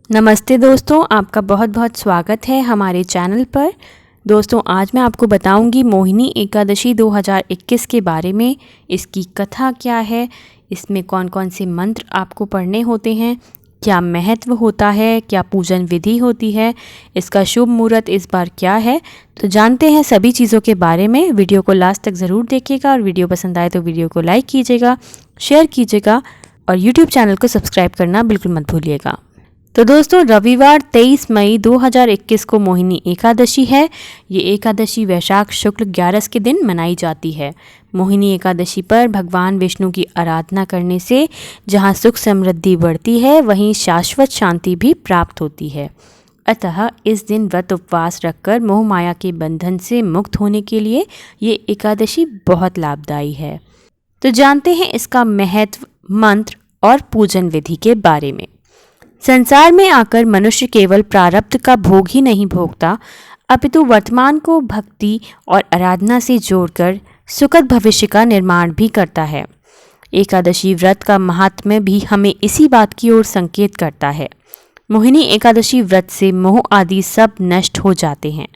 नमस्ते दोस्तों, आपका बहुत बहुत स्वागत है हमारे चैनल पर। दोस्तों, आज मैं आपको बताऊंगी मोहिनी एकादशी 2021 के बारे में। इसकी कथा क्या है, इसमें कौन कौन से मंत्र आपको पढ़ने होते हैं, क्या महत्व होता है, क्या पूजन विधि होती है, इसका शुभ मुहूर्त इस बार क्या है। तो जानते हैं सभी चीज़ों के बारे में। वीडियो को लास्ट तक ज़रूर देखिएगा और वीडियो पसंद आए तो वीडियो को लाइक कीजिएगा, शेयर कीजिएगा और यूट्यूब चैनल को सब्सक्राइब करना बिल्कुल मत भूलिएगा। तो दोस्तों, रविवार 23 मई 2021 को मोहिनी एकादशी है। ये एकादशी वैशाख शुक्ल 11 के दिन मनाई जाती है। मोहिनी एकादशी पर भगवान विष्णु की आराधना करने से जहाँ सुख समृद्धि बढ़ती है, वहीं शाश्वत शांति भी प्राप्त होती है। अतः इस दिन व्रत उपवास रखकर मोह माया के बंधन से मुक्त होने के लिए ये एकादशी बहुत लाभदायी है। तो जानते हैं इसका महत्व, मंत्र और पूजन विधि के बारे में। संसार में आकर मनुष्य केवल प्रारब्ध का भोग ही नहीं भोगता, अपितु वर्तमान को भक्ति और आराधना से जोड़कर सुखद भविष्य का निर्माण भी करता है। एकादशी व्रत का महात्म्य भी हमें इसी बात की ओर संकेत करता है। मोहिनी एकादशी व्रत से मोह आदि सब नष्ट हो जाते हैं।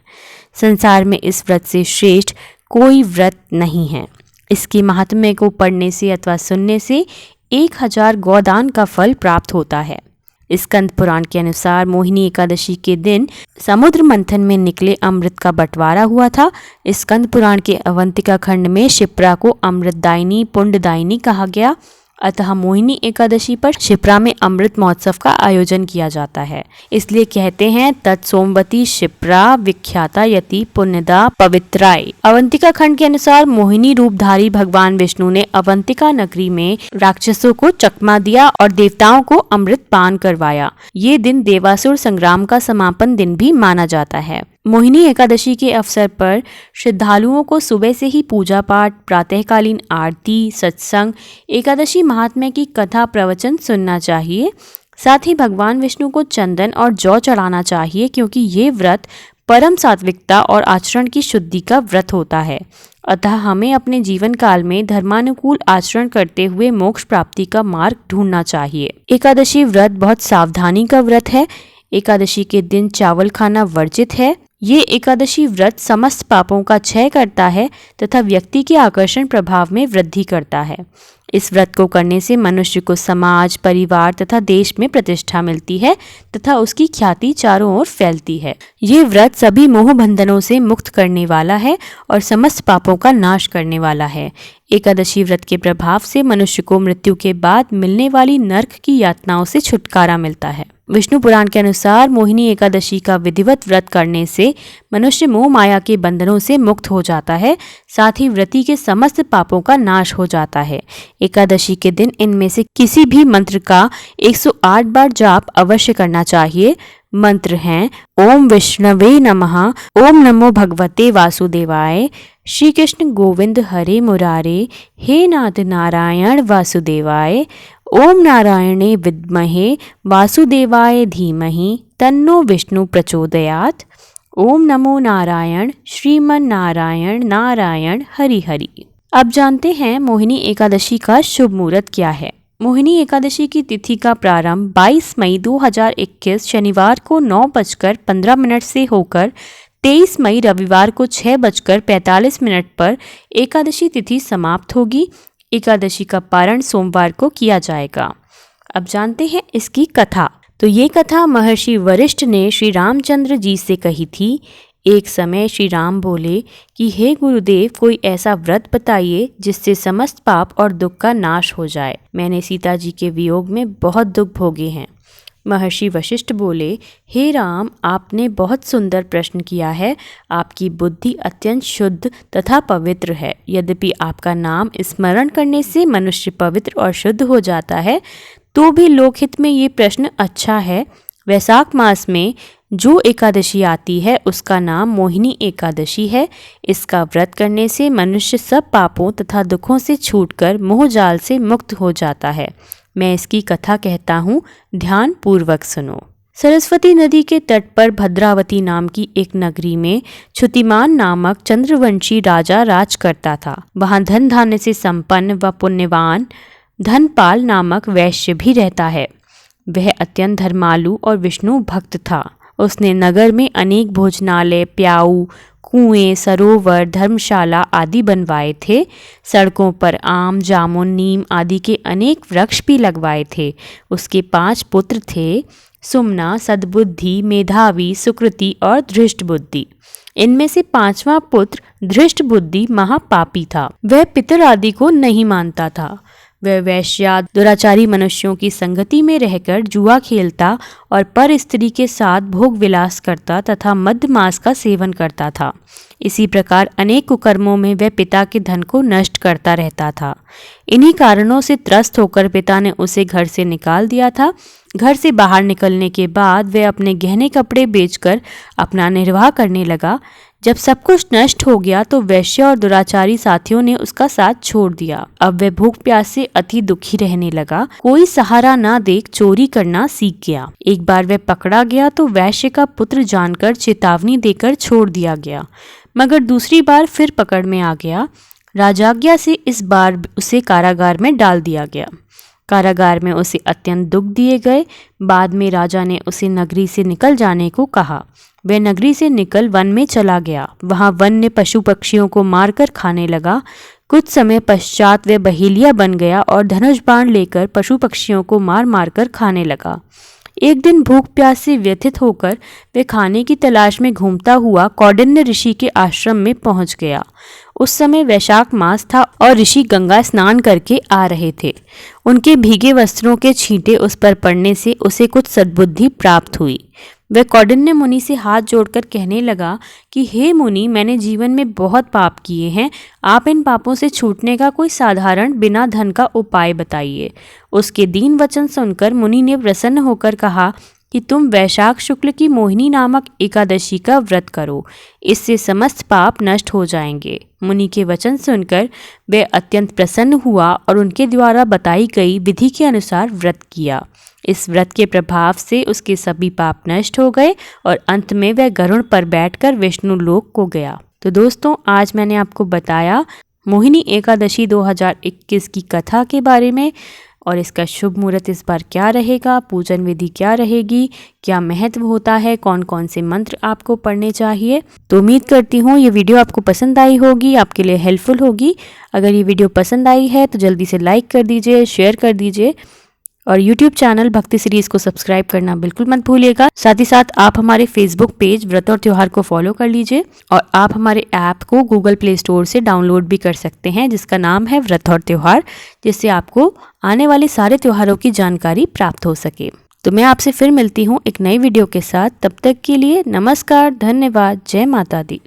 संसार में इस व्रत से श्रेष्ठ कोई व्रत नहीं है। इसके महात्म्य को पढ़ने से अथवा सुनने से 1000 गौदान का फल प्राप्त होता है। स्कंद पुराण के अनुसार मोहिनी एकादशी के दिन समुद्र मंथन में निकले अमृत का बंटवारा हुआ था। स्कंद पुराण के अवंतिका खंड में शिप्रा को अमृतदायिनी पुण्यदायिनी कहा गया। अतः मोहिनी एकादशी पर शिप्रा में अमृत महोत्सव का आयोजन किया जाता है। इसलिए कहते हैं तत्सोमवती शिप्रा विख्याता यति पुण्यदा पवित्राय। अवंतिका खंड के अनुसार मोहिनी रूपधारी भगवान विष्णु ने अवंतिका नगरी में राक्षसों को चकमा दिया और देवताओं को अमृत पान करवाया। ये दिन देवासुर संग्राम का समापन दिन भी माना जाता है। मोहिनी एकादशी के अवसर पर श्रद्धालुओं को सुबह से ही पूजा पाठ, प्रातःकालीन आरती, सत्संग, एकादशी महात्म्य की कथा प्रवचन सुनना चाहिए। साथ ही भगवान विष्णु को चंदन और जौ चढ़ाना चाहिए, क्योंकि ये व्रत परम सात्विकता और आचरण की शुद्धि का व्रत होता है। अतः हमें अपने जीवन काल में धर्मानुकूल आचरण करते हुए मोक्ष प्राप्ति का मार्ग ढूंढना चाहिए। एकादशी व्रत बहुत सावधानी का व्रत है। एकादशी के दिन चावल खाना वर्जित है। ये एकादशी व्रत समस्त पापों का क्षय करता है तथा व्यक्ति के आकर्षण प्रभाव में वृद्धि करता है। इस व्रत को करने से मनुष्य को समाज, परिवार तथा देश में प्रतिष्ठा मिलती है तथा उसकी ख्याति चारों ओर फैलती है। ये व्रत सभी मोह बंधनों से मुक्त करने वाला है और समस्त पापों का नाश करने वाला है। एकादशी व्रत के प्रभाव से मनुष्य को मृत्यु के बाद मिलने वाली नरक की यातनाओं से छुटकारा मिलता है। विष्णु पुराण के अनुसार मोहिनी एकादशी का विधिवत व्रत करने से मनुष्य मोह माया के बंधनों से मुक्त हो जाता है। साथ ही व्रती के समस्त पापों का नाश हो जाता है। एकादशी के दिन इनमें से किसी भी मंत्र का 108 बार जाप अवश्य करना चाहिए। मंत्र हैं: ओम विष्णवे नमः, ओम नमो भगवते वासुदेवाय, श्री कृष्ण गोविंद हरे मुरारे, हे नाथ नारायण वासुदेवाय, ओम नारायणे विद्महे वासुदेवाय धीमहि, तन्नो विष्णु प्रचोदयात्, ओम नमो नारायण श्रीमन नारायण नारायण हरि हरि। अब जानते हैं मोहिनी एकादशी का शुभ मुहूर्त क्या है। मोहिनी एकादशी की तिथि का प्रारंभ 22 मई 2021 शनिवार को 9:15 से होकर 23 मई रविवार को 6:45 पर एकादशी तिथि समाप्त होगी। एकादशी का पारण सोमवार को किया जाएगा। अब जानते हैं इसकी कथा। तो ये कथा महर्षि वशिष्ठ ने श्री रामचंद्र जी से कही थी। एक समय श्री राम बोले कि हे गुरुदेव, कोई ऐसा व्रत बताइए जिससे समस्त पाप और दुख का नाश हो जाए। मैंने सीता जी के वियोग में बहुत दुख भोगे हैं। महर्षि वशिष्ठ बोले, हे राम, आपने बहुत सुंदर प्रश्न किया है। आपकी बुद्धि अत्यंत शुद्ध तथा पवित्र है। यद्यपि आपका नाम स्मरण करने से मनुष्य पवित्र और शुद्ध हो जाता है, तो भी लोकहित में ये प्रश्न अच्छा है। वैशाख मास में जो एकादशी आती है उसका नाम मोहिनी एकादशी है। इसका व्रत करने से मनुष्य सब पापों तथा दुखों से छूटकर मोह जाल से मुक्त हो जाता है। मैं इसकी कथा कहता हूँ, ध्यान पूर्वक सुनो। सरस्वती नदी के तट पर भद्रावती नाम की एक नगरी में क्षुतिमान नामक चंद्रवंशी राजा राज करता था। वहाँ धन धान्य से संपन्न व पुण्यवान धनपाल नामक वैश्य भी रहता है। वह अत्यंत धर्मालु और विष्णु भक्त था। उसने नगर में अनेक भोजनालय, प्याऊ, कुएं, सरोवर, धर्मशाला आदि बनवाए थे। सड़कों पर आम, जामुन, नीम आदि के अनेक वृक्ष भी लगवाए थे। उसके 5 पुत्र थे, सुमना, सद्बुद्धि, मेधावी, सुकृति और धृष्टबुद्धि। इनमें से 5वां पुत्र धृष्टबुद्धि महापापी था। वह पितर आदि को नहीं मानता था। वह वैश्या, दुराचारी मनुष्यों की संगति में रहकर जुआ खेलता और पर स्त्री के साथ भोग विलास करता तथा मद्य मांस का सेवन करता था। इसी प्रकार अनेक कुकर्मों में वह पिता के धन को नष्ट करता रहता था। इन्हीं कारणों से त्रस्त होकर पिता ने उसे घर से निकाल दिया था। घर से बाहर निकलने के बाद वह अपने गहने कपड़े बेचकर अपना निर्वाह करने लगा। जब सब कुछ नष्ट हो गया तो वैश्य और दुराचारी साथियों ने उसका साथ छोड़ दिया। अब वह भूख प्यास से अति दुखी रहने लगा। कोई सहारा ना देख चोरी करना सीख गया। एक बार वह पकड़ा गया तो वैश्य का पुत्र जानकर चेतावनी देकर छोड़ दिया गया, मगर दूसरी बार फिर पकड़ में आ गया। राजाज्ञा से इस बार उसे कारागार में डाल दिया गया। कारागार में उसे अत्यंत दुख दिए गए। बाद में राजा ने उसे नगरी से निकल जाने को कहा। वह नगरी से निकल वन में चला गया। वहां वन्य पशु पक्षियों को मारकर खाने लगा। कुछ समय पश्चात वह बहेलिया बन गया और धनुष बाण लेकर पशु पक्षियों को मार मार कर खाने लगा। एक दिन भूख प्यास से व्यथित होकर वह खाने की तलाश में घूमता हुआ कौंडिन्य ऋषि के आश्रम में पहुंच गया। उस समय वैशाख मास था और ऋषि गंगा स्नान करके आ रहे थे। उनके भीगे वस्त्रों के छींटे उस पर पड़ने से उसे कुछ सद्बुद्धि प्राप्त हुई। वह कौंडिन्य मुनि से हाथ जोड़कर कहने लगा कि हे मुनि, मैंने जीवन में बहुत पाप किए हैं। आप इन पापों से छूटने का कोई साधारण बिना धन का उपाय बताइए। उसके दीन वचन सुनकर मुनि ने प्रसन्न होकर कहा कि तुम वैशाख शुक्ल की मोहिनी नामक एकादशी का व्रत करो, इससे समस्त पाप नष्ट हो जाएंगे। मुनि के वचन सुनकर वह अत्यंत प्रसन्न हुआ और उनके द्वारा बताई गई विधि के अनुसार व्रत किया। इस व्रत के प्रभाव से उसके सभी पाप नष्ट हो गए और अंत में वह गरुड़ पर बैठकर विष्णु लोक को गया। तो दोस्तों, आज मैंने आपको बताया मोहिनी एकादशी 2021 की कथा के बारे में और इसका शुभ मुहूर्त इस बार क्या रहेगा, पूजन विधि क्या रहेगी, क्या महत्व होता है, कौन कौन से मंत्र आपको पढ़ने चाहिए। तो उम्मीद करती हूँ ये वीडियो आपको पसंद आई होगी, आपके लिए हेल्पफुल होगी। अगर ये वीडियो पसंद आई है तो जल्दी से लाइक कर दीजिए, शेयर कर दीजिए और YouTube चैनल भक्ति सीरीज़ को सब्सक्राइब करना बिल्कुल मत भूलिएगा। साथ ही साथ आप हमारे फेसबुक पेज व्रत और त्योहार को फॉलो कर लीजिए और आप हमारे ऐप को गूगल प्ले स्टोर से डाउनलोड भी कर सकते हैं, जिसका नाम है व्रत और त्योहार, जिससे आपको आने वाले सारे त्योहारों की जानकारी प्राप्त हो सके। तो मैं आपसे फिर मिलती हूँ एक नई वीडियो के साथ। तब तक के लिए नमस्कार, धन्यवाद, जय माता दी।